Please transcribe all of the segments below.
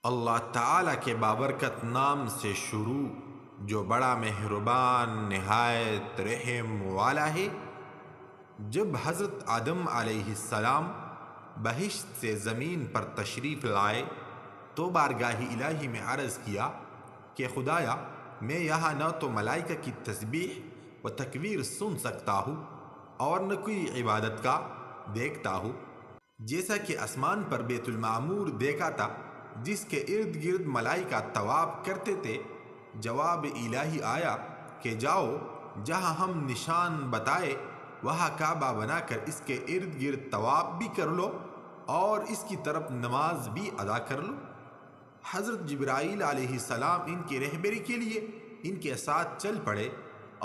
اللہ تعالیٰ کے بابرکت نام سے شروع جو بڑا مہربان نہایت رحم والا ہے۔ جب حضرت آدم علیہ السلام بہشت سے زمین پر تشریف لائے تو بارگاہ الہی میں عرض کیا کہ خدایا، میں یہاں نہ تو ملائکہ کی تسبیح و تکبیر سن سکتا ہوں اور نہ کوئی عبادت کا دیکھتا ہوں، جیسا کہ آسمان پر بیت المعمور دیکھا تھا جس کے ارد گرد ملائکہ طواف کرتے تھے۔ جواب الہی آیا کہ جاؤ، جہاں ہم نشان بتائے وہاں کعبہ بنا کر اس کے ارد گرد طواف بھی کر لو اور اس کی طرف نماز بھی ادا کر لو۔ حضرت جبرائیل علیہ السلام ان کی رہبری کے لیے ان کے ساتھ چل پڑے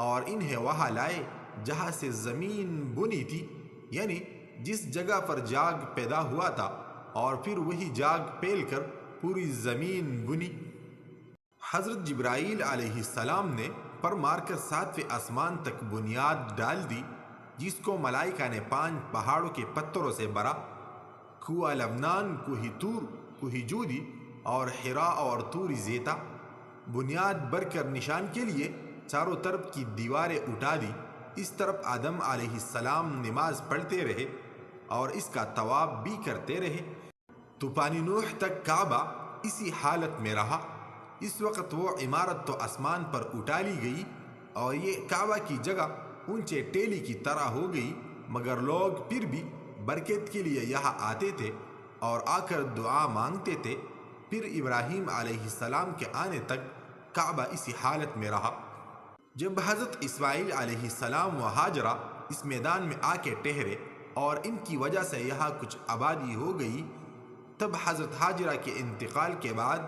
اور انہیں وہاں لائے جہاں سے زمین بنی تھی، یعنی جس جگہ پر جاگ پیدا ہوا تھا، اور پھر وہی جاگ پھیل کر پوری زمین بنی۔ حضرت جبرائیل علیہ السلام نے پر مار کر 7ویں آسمان تک بنیاد ڈال دی، جس کو ملائکہ نے 5 پہاڑوں کے پتھروں سے بھرا، کوہ لبنان، کوہ طور، کوہ جودی اور حرا اور طور زیتا۔ بنیاد بھر کر نشان کے لیے چاروں طرف کی دیواریں اٹھا دی۔ اس طرف آدم علیہ السلام نماز پڑھتے رہے اور اس کا طواف بھی کرتے رہے۔ طوفان نوح تک کعبہ اسی حالت میں رہا۔ اس وقت وہ عمارت تو آسمان پر اٹھا لی گئی اور یہ کعبہ کی جگہ اونچے ٹیلی کی طرح ہو گئی، مگر لوگ پھر بھی برکت کے لیے یہاں آتے تھے اور آ کر دعا مانگتے تھے۔ پھر ابراہیم علیہ السلام کے آنے تک کعبہ اسی حالت میں رہا۔ جب حضرت اسماعیل علیہ السلام و ہاجرہ اس میدان میں آ کے ٹھہرے اور ان کی وجہ سے یہاں کچھ آبادی ہو گئی، تب حضرت ہاجرہ کے انتقال کے بعد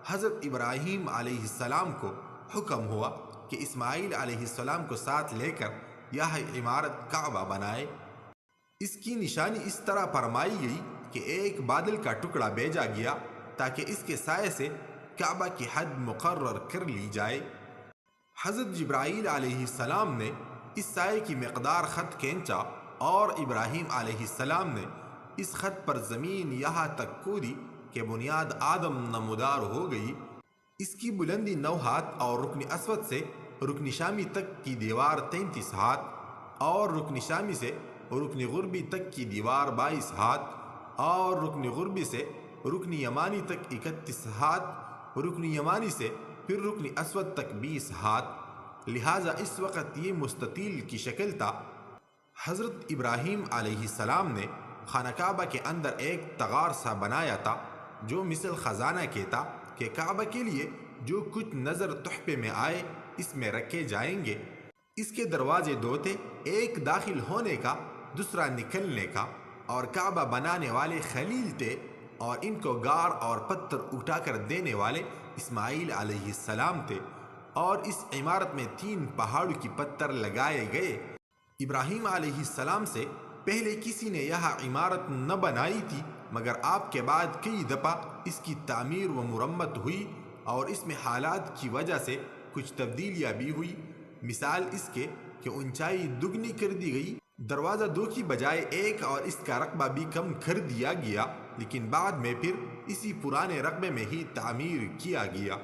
حضرت ابراہیم علیہ السلام کو حکم ہوا کہ اسماعیل علیہ السلام کو ساتھ لے کر یہ عمارت کعبہ بنائے۔ اس کی نشانی اس طرح فرمائی گئی کہ ایک بادل کا ٹکڑا بھیجا گیا تاکہ اس کے سائے سے کعبہ کی حد مقرر کر لی جائے۔ حضرت جبرائیل علیہ السلام نے اس سائے کی مقدار خط کھینچا اور ابراہیم علیہ السلام نے اس خط پر زمین یہاں تک کھودی کہ بنیاد آدم نمودار ہو گئی۔ اس کی بلندی 9 ہاتھ اور رکن اسود سے رکن شامی تک کی دیوار 33 ہاتھ اور رکن شامی سے رکن غربی تک کی دیوار 22 ہاتھ اور رکن غربی سے رکن یمانی تک 31 ہاتھ، رکن یمانی سے پھر رکن اسود تک 20 ہاتھ، لہٰذا اس وقت یہ مستطیل کی شکل تھا۔ حضرت ابراہیم علیہ السلام نے خانہ کعبہ کے اندر ایک تغار سا بنایا تھا جو مثل خزانہ کے تھا کہ کعبہ کے لیے جو کچھ نظر تحفے میں آئے اس میں رکھے جائیں گے۔ اس کے دروازے 2 تھے، ایک داخل ہونے کا، دوسرا نکلنے کا، اور کعبہ بنانے والے خلیل تھے اور ان کو گار اور پتھر اٹھا کر دینے والے اسماعیل علیہ السلام تھے، اور اس عمارت میں 3 پہاڑوں کی پتھر لگائے گئے۔ ابراہیم علیہ السلام سے پہلے کسی نے یہ عمارت نہ بنائی تھی، مگر آپ کے بعد کئی دفعہ اس کی تعمیر و مرمت ہوئی اور اس میں حالات کی وجہ سے کچھ تبدیلیاں بھی ہوئی۔ مثال اس کے کہ اونچائی دگنی کر دی گئی، دروازہ 2 کی بجائے 1 اور اس کا رقبہ بھی کم کر دیا گیا، لیکن بعد میں پھر اسی پرانے رقبے میں ہی تعمیر کیا گیا۔